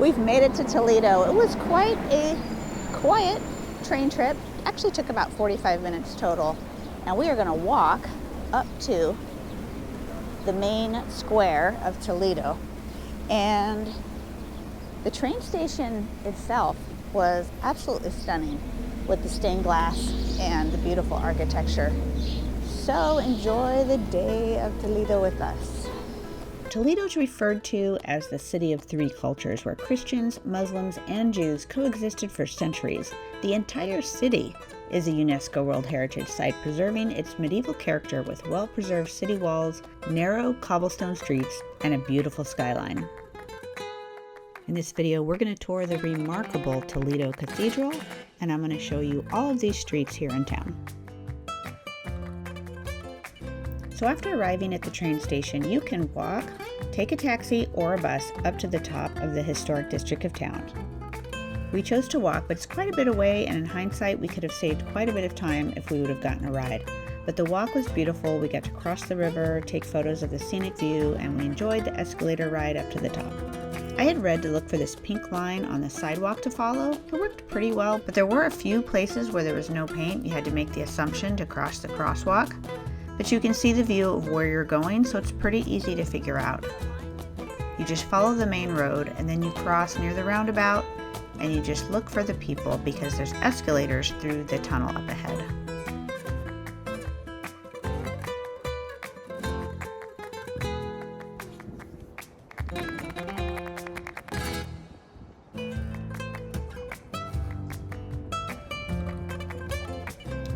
We've made it to Toledo. It was quite a quiet train trip. Actually took about 45 minutes total. And we are going to walk up to the main square of Toledo. And the train station itself was absolutely stunning with the stained glass and the beautiful architecture. So enjoy the day of Toledo with us. Toledo is referred to as the city of three cultures, where Christians, Muslims, and Jews coexisted for centuries. The entire city is a UNESCO World Heritage Site, preserving its medieval character with well-preserved city walls, narrow cobblestone streets, and a beautiful skyline. In this video, we're going to tour the remarkable Toledo Cathedral, and I'm going to show you all of these streets here in town. So after arriving at the train station, you can walk, take a taxi, or a bus up to the top of the historic district of town. We chose to walk, but it's quite a bit away, and in hindsight, we could have saved quite a bit of time if we would have gotten a ride. But the walk was beautiful. We got to cross the river, take photos of the scenic view, and we enjoyed the escalator ride up to the top. I had read to look for this pink line on the sidewalk to follow. It worked pretty well, but there were a few places where there was no paint. You had to make the assumption to cross the crosswalk. But you can see the view of where you're going, so it's pretty easy to figure out. You just follow the main road, and then you cross near the roundabout, and you just look for the people because there's escalators through the tunnel up ahead.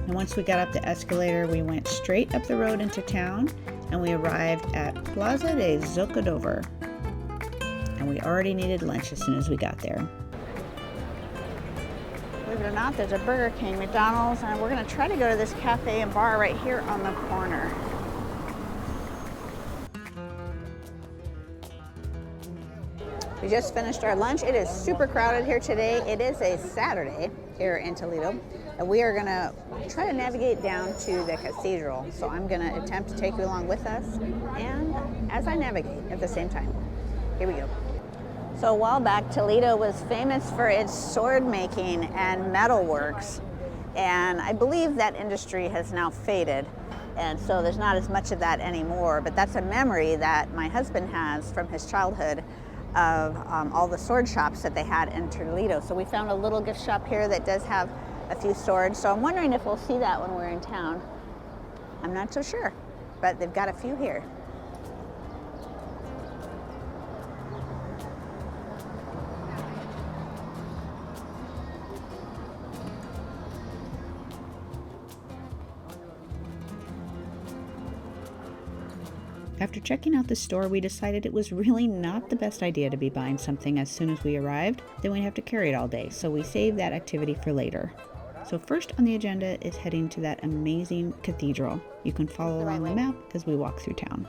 And once we got up the escalator, we went straight up the road into town, and we arrived at Plaza de Zocodover. And we already needed lunch as soon as we got there. Believe it or not, there's a Burger King, McDonald's, and we're going to try to go to this cafe and bar right here on the corner. We just finished our lunch. It is super crowded here today. It is a Saturday here in Toledo, and we are going to try to navigate down to the cathedral. So I'm going to attempt to take you along with us, and as I navigate at the same time. Here we go. So a while back, Toledo was famous for its sword making and metalworks, and I believe that industry has now faded, and so there's not as much of that anymore. But that's a memory that my husband has from his childhood of all the sword shops that they had in Toledo. So we found a little gift shop here that does have a few swords. So I'm wondering if we'll see that when we're in town. I'm not so sure, but they've got a few here. After checking out the store, we decided it was really not the best idea to be buying something as soon as we arrived. Then we'd have to carry it all day, so we saved that activity for later. So first on the agenda is heading to that amazing cathedral. You can follow along the map as we walk through town.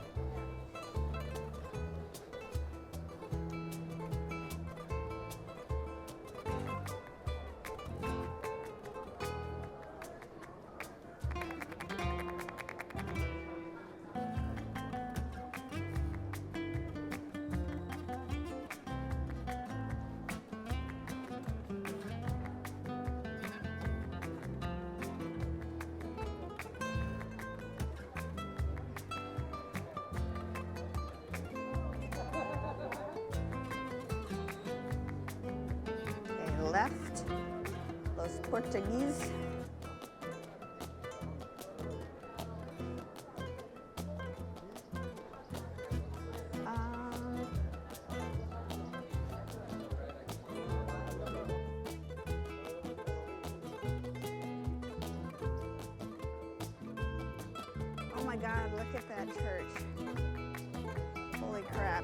Left, Los Portuguese. Oh my God, look at that church. Holy crap.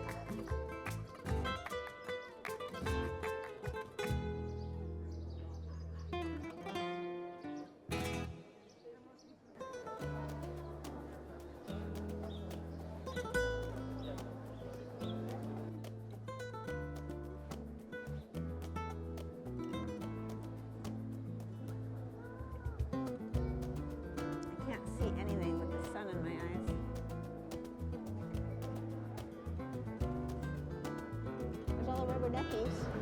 neckies.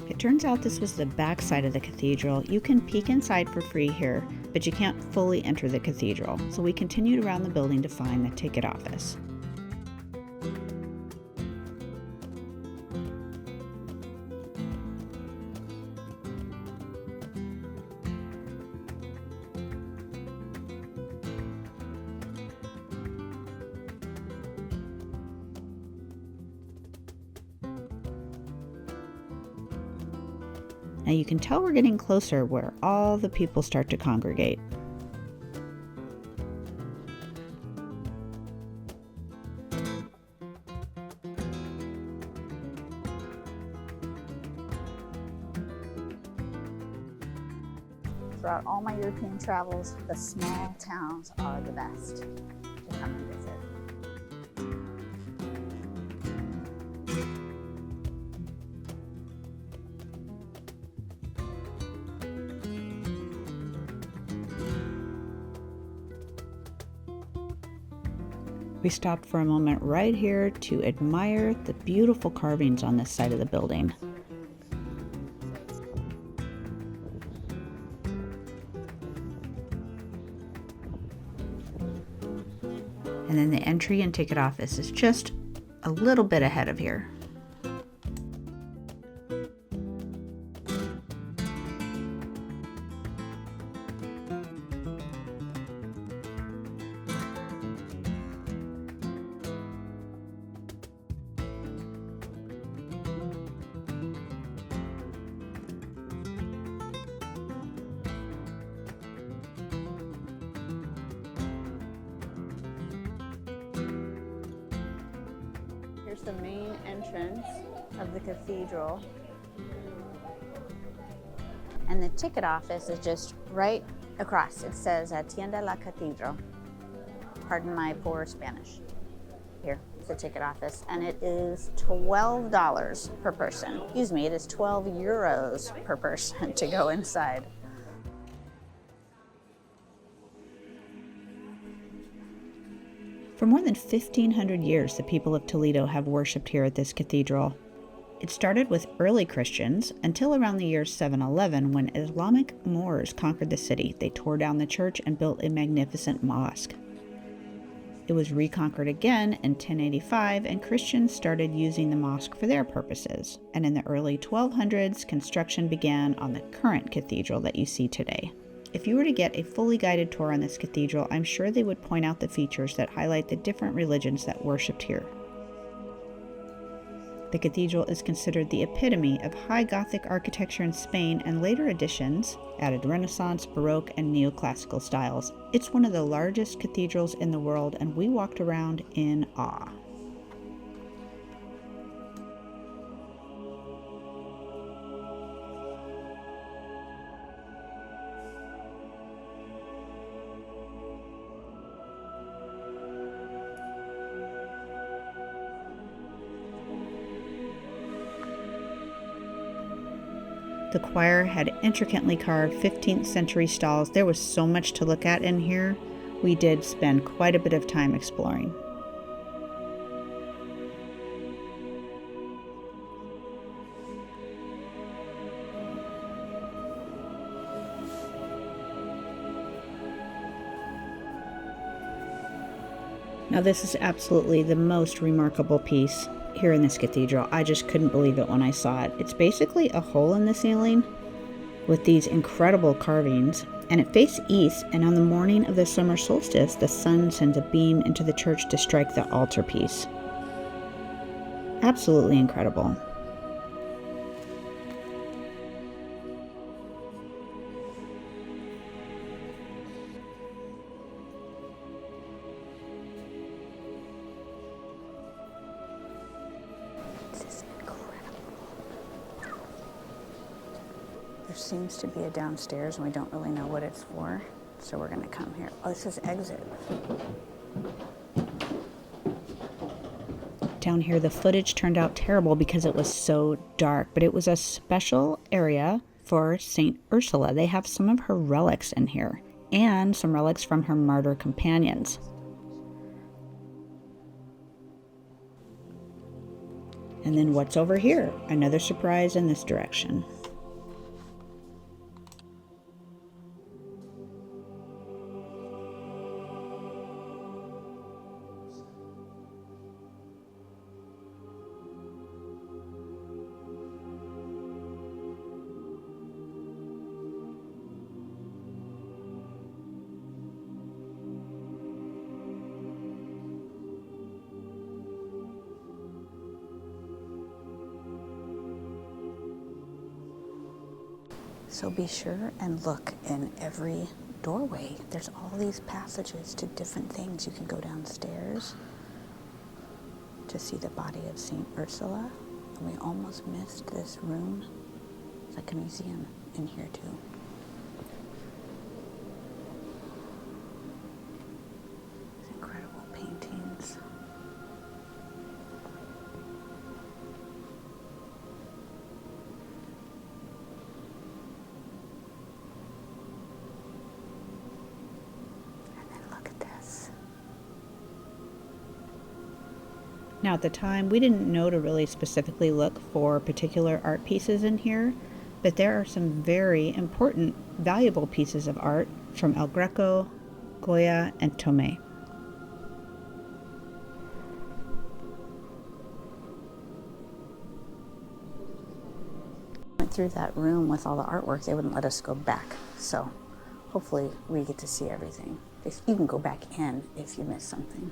It turns out this was the back side of the cathedral. You can peek inside for free here, but you can't fully enter the cathedral. So we continued around the building to find the ticket office. Now you can tell we're getting closer where all the people start to congregate. Throughout all my European travels, the small towns are the best to come and visit. We stopped for a moment right here to admire the beautiful carvings on this side of the building. And then the entry and ticket office is just a little bit ahead of here. Here's the main entrance of the cathedral. And the ticket office is just right across. It says Tienda la Catedral. Pardon my poor Spanish. Here, it's the ticket office. And it is $12 per person. Excuse me, it is 12 euros per person to go inside. For more than 1,500 years, the people of Toledo have worshipped here at this cathedral. It started with early Christians until around the year 711 when Islamic Moors conquered the city. They tore down the church and built a magnificent mosque. It was reconquered again in 1085 and Christians started using the mosque for their purposes. And in the early 1200s, construction began on the current cathedral that you see today. If you were to get a fully guided tour on this cathedral, I'm sure they would point out the features that highlight the different religions that worshipped here. The cathedral is considered the epitome of high Gothic architecture in Spain, and later additions added Renaissance, Baroque, and Neoclassical styles. It's one of the largest cathedrals in the world, and we walked around in awe. The choir had intricately carved 15th century stalls. There was so much to look at in here. We did spend quite a bit of time exploring. Now this is absolutely the most remarkable piece. here in this cathedral. I just couldn't believe it when I saw it. It's basically a hole in the ceiling with these incredible carvings, and it faces east, and on the morning of the summer solstice, the sun sends a beam into the church to strike the altarpiece. Absolutely incredible. There seems to be a downstairs and we don't really know what it's for, so we're gonna come here. Oh, this is exit. Down here, the footage turned out terrible because it was so dark, but it was a special area for Saint Ursula. They have some of her relics in here and some relics from her martyr companions. And then what's over here? Another surprise in this direction. So be sure and look in every doorway. There's all these passages to different things. You can go downstairs to see the body of Saint Ursula. And we almost missed this room. It's like a museum in here too. These incredible paintings. Now at the time, we didn't know to really specifically look for particular art pieces in here, but there are some very important, valuable pieces of art from El Greco, Goya, and Tomei. Went through that room with all the artwork, they wouldn't let us go back, so hopefully we get to see everything. You can go back in if you miss something.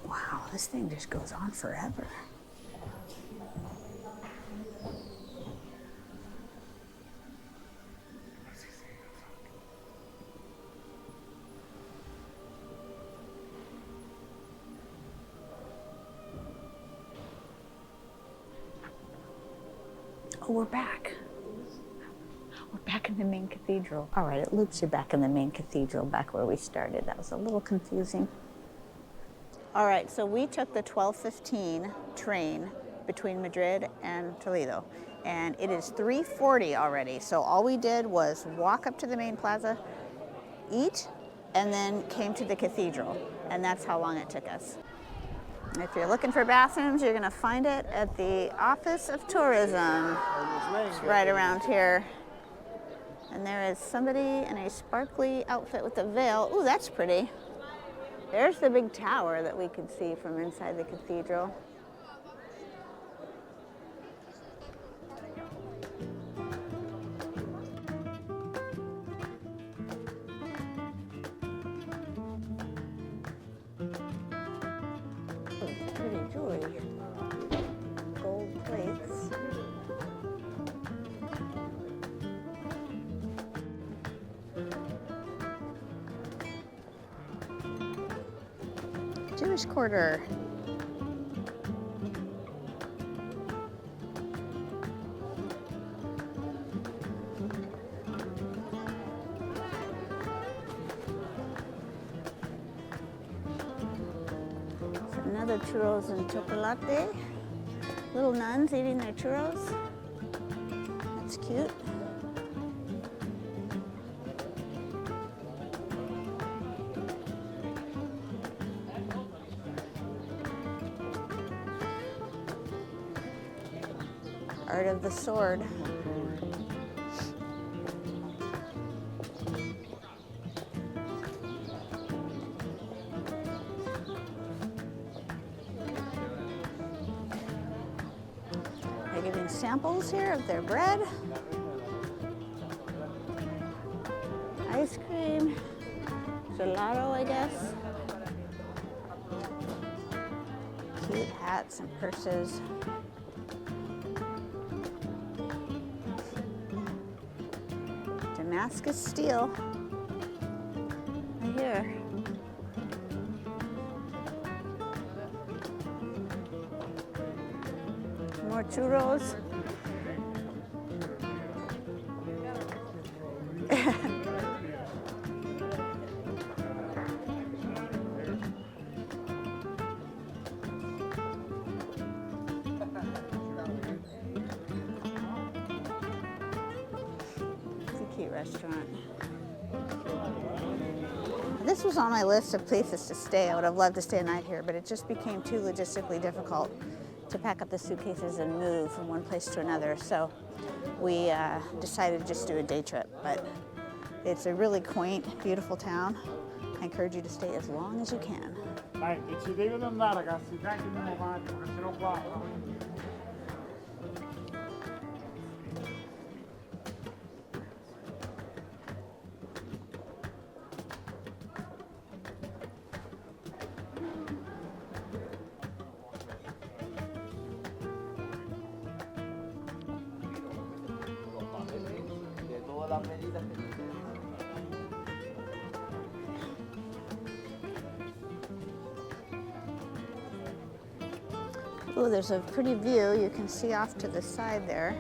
Wow, this thing just goes on forever. Oh, we're back. We're back in the main cathedral. All right, it loops you back in the main cathedral, back where we started. That was a little confusing. All right, so we took the 12:15 train between Madrid and Toledo, and it is 3:40 already. So all we did was walk up to the main plaza, eat, and then came to the cathedral, and that's how long it took us. If you're looking for bathrooms, you're gonna find it at the Office of Tourism. It's right around here. And there is somebody in a sparkly outfit with a veil. Ooh, that's pretty. There's the big tower that we could see from inside the cathedral. Oh, pretty jewelry. Gold plates. Jewish quarter. Another churros and chocolate. Little nuns eating their churros. That's cute. Art of the sword. samples here of their bread. Ice cream, gelato, I guess. Cute hats and purses. Damascus steel. Right here. More churros. Restaurant. This was on my list of places to stay. I would have loved to stay a night here, but it just became too logistically difficult to pack up the suitcases and move from one place to another. So we decided to just do a day trip. But it's a really quaint, beautiful town. I encourage you to stay as long as you can. Oh, there's a pretty view you can see off to the side there.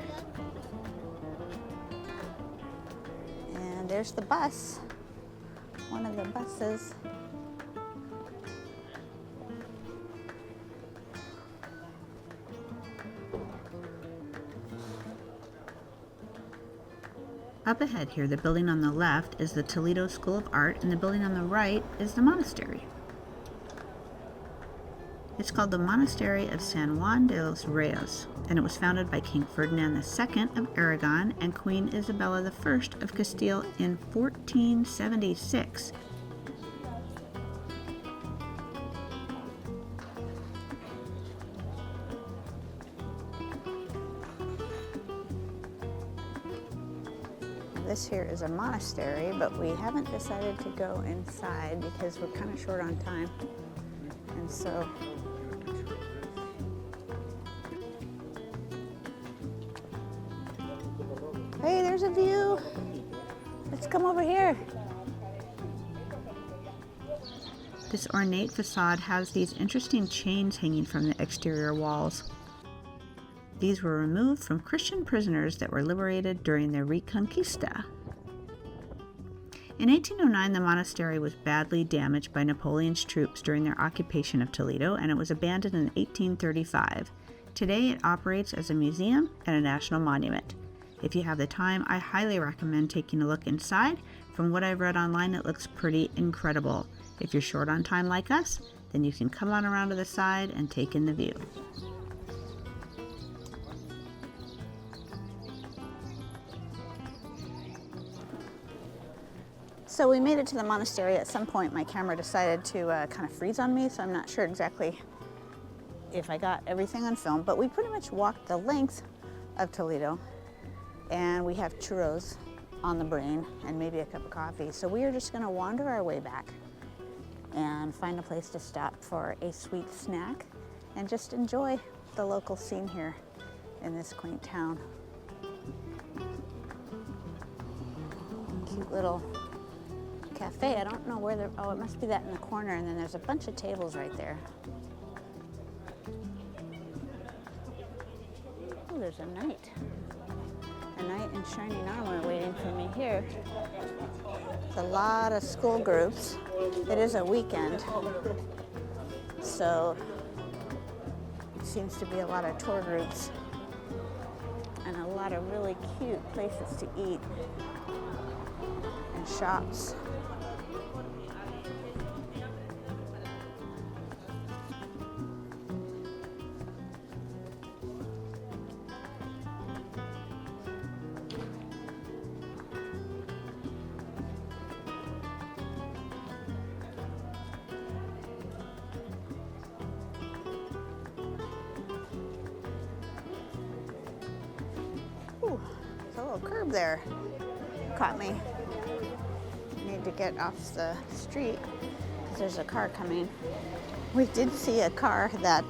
And there's the bus, one of the buses. Up ahead here, the building on the left is the Toledo School of Art, and the building on the right is the monastery. It's called the Monastery of San Juan de los Reyes, and it was founded by King Ferdinand II of Aragon and Queen Isabella I of Castile in 1476. This here is a monastery, but we haven't decided to go inside because we're kind of short on time. And so hey, there's a view. Let's come over here. This ornate facade has these interesting chains hanging from the exterior walls. These were removed from Christian prisoners that were liberated during the Reconquista. In 1809, the monastery was badly damaged by Napoleon's troops during their occupation of Toledo, and it was abandoned in 1835. Today, it operates as a museum and a national monument. If you have the time, I highly recommend taking a look inside. From what I've read online, it looks pretty incredible. If you're short on time like us, then you can come on around to the side and take in the view. So we made it to the monastery. At some point, my camera decided to kind of freeze on me, so I'm not sure exactly if I got everything on film, but we pretty much walked the length of Toledo, and we have churros on the brain and maybe a cup of coffee. So we are just gonna wander our way back and find a place to stop for a sweet snack and just enjoy the local scene here in this quaint town. Cute little cafe. I don't know where they're, oh, it must be that in the corner, and then there's a bunch of tables right there. Oh, there's a knight. A knight in shining armor waiting for me here. There's a lot of school groups. It is a weekend, so it seems to be a lot of tour groups and a lot of really cute places to eat and shops. little curb there caught me. Need to get off the street because there's a car coming. We did see a car that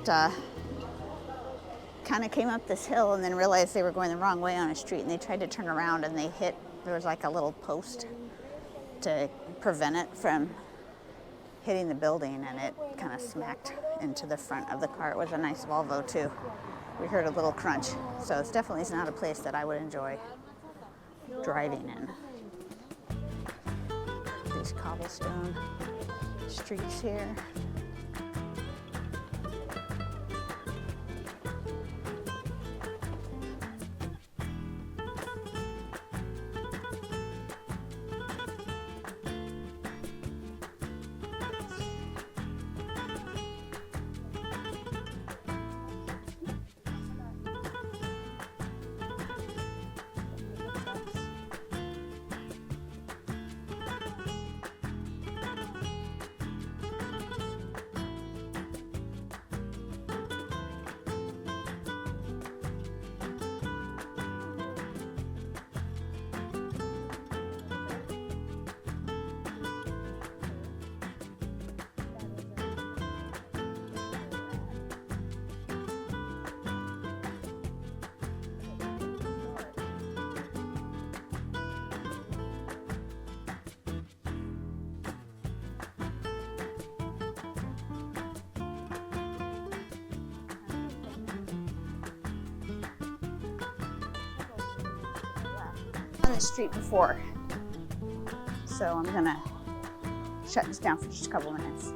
kind of came up this hill and then realized they were going the wrong way on a street, and they tried to turn around and they hit, there was like a little post to prevent it from hitting the building, and it kind of smacked into the front of the car. It was a nice Volvo too. We heard a little crunch, so it's definitely not a place that I would enjoy driving in. These cobblestone streets here. On the street before, so I'm gonna shut this down for just a couple minutes.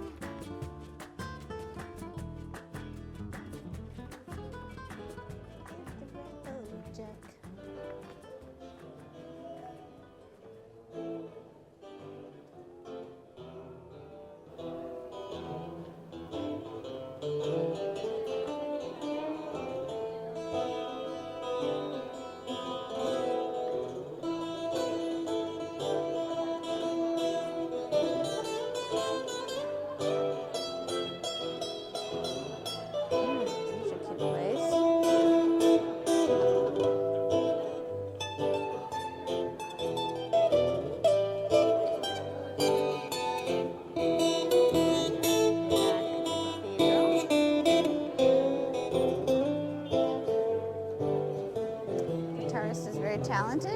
Talented.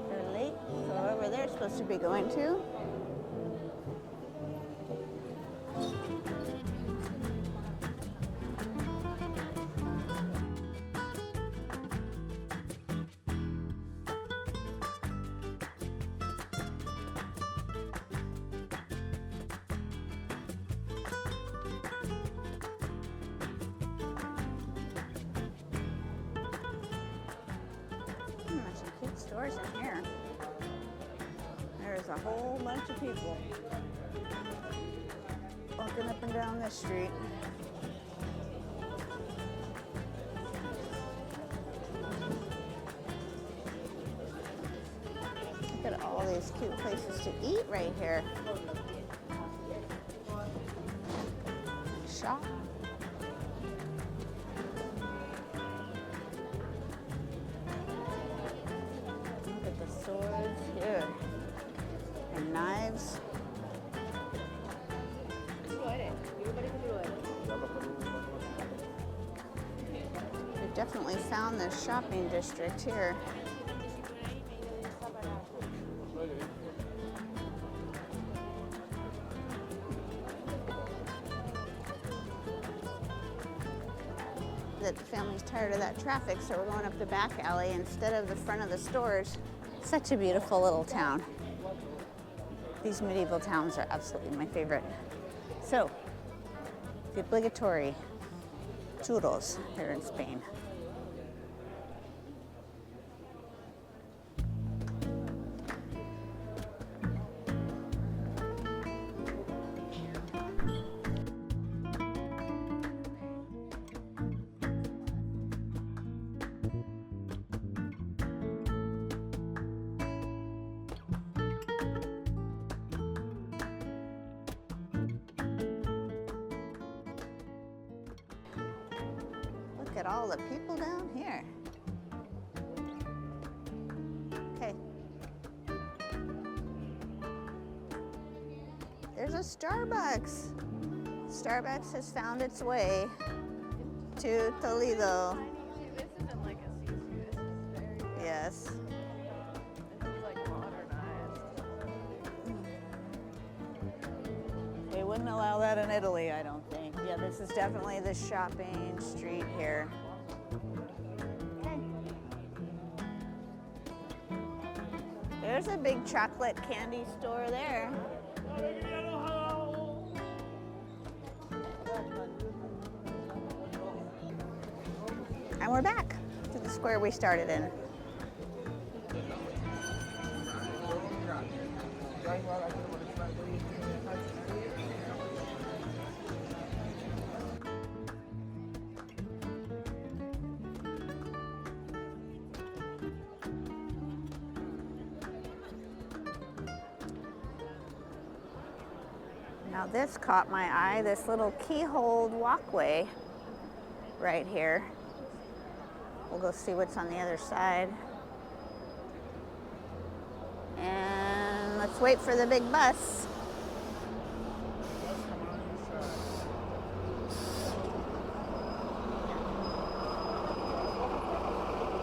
They're late, so over there supposed to be going to. There's some cute stores in here. There's a whole bunch of people walking up and down this street. Look at all these cute places to eat right here. Shop. Swords here and knives. We've definitely found this shopping district here. That the family's tired of that traffic, so we're going up the back alley instead of the front of the stores. Such a beautiful little town. These medieval towns are absolutely my favorite. So, the obligatory churros here in Spain. at all the people down here. Okay. There's a Starbucks. Starbucks has found its way to Toledo. This isn't like a CC, this is very, Yes. this is like modernized. They wouldn't allow that in Italy, I don't think. Yeah, this is definitely the shopping street here. Okay. There's a big chocolate candy store there. And we're back to the square we started in. Now this caught my eye, this little keyhole walkway right here. We'll go see what's on the other side. And let's wait for the big bus.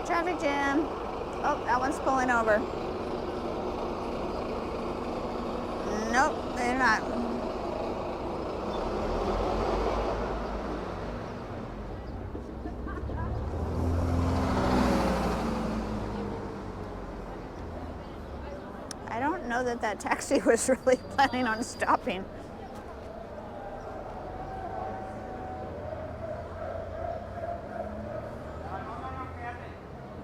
Traffic jam. Oh, that one's pulling over. Nope, they're not. I don't know that that taxi was really planning on stopping.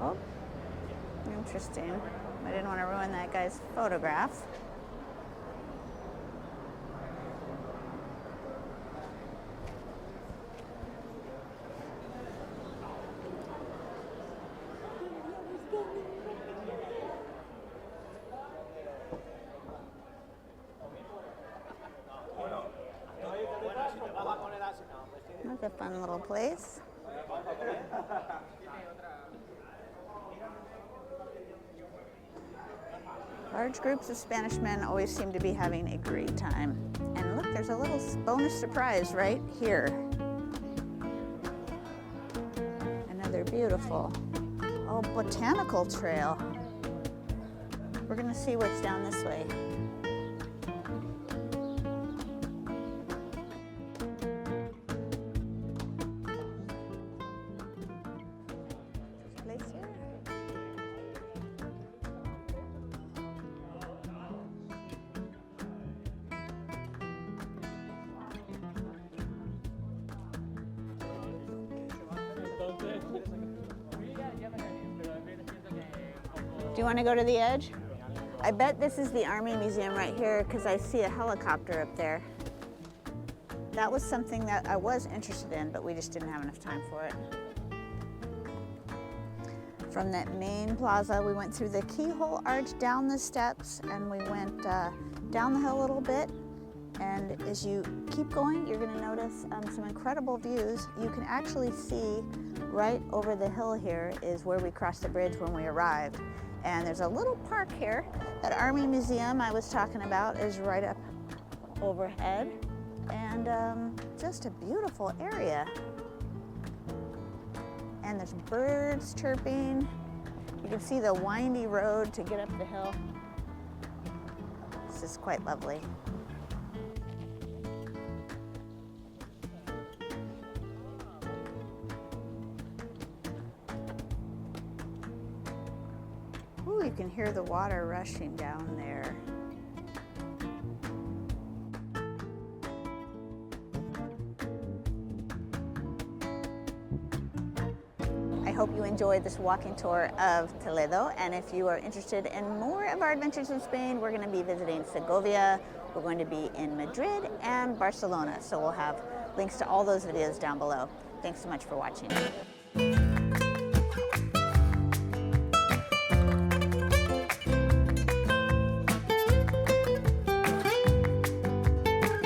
Oh, interesting. I didn't want to ruin that guy's photograph. That's a fun little place. Large groups of Spanish men always seem to be having a great time. And look, there's a little bonus surprise right here. Another beautiful, oh, botanical trail. We're gonna see what's down this way. Do you want to go to the edge? I bet this is the Army Museum right here because I see a helicopter up there. That was something that I was interested in, but we just didn't have enough time for it. From that main plaza, we went through the keyhole arch down the steps and we went down the hill a little bit. And as you keep going, you're going to notice some incredible views. You can actually see right over the hill here is where we crossed the bridge when we arrived. And there's a little park here. That Army Museum I was talking about is right up overhead. And just a beautiful area. And there's birds chirping. You can see the windy road to get up the hill. This is quite lovely. Ooh, you can hear the water rushing down there. I hope you enjoyed this walking tour of Toledo, and if you are interested in more of our adventures in Spain, we're going to be visiting Segovia, we're going to be in Madrid and Barcelona, so we'll have links to all those videos down below. Thanks so much for watching.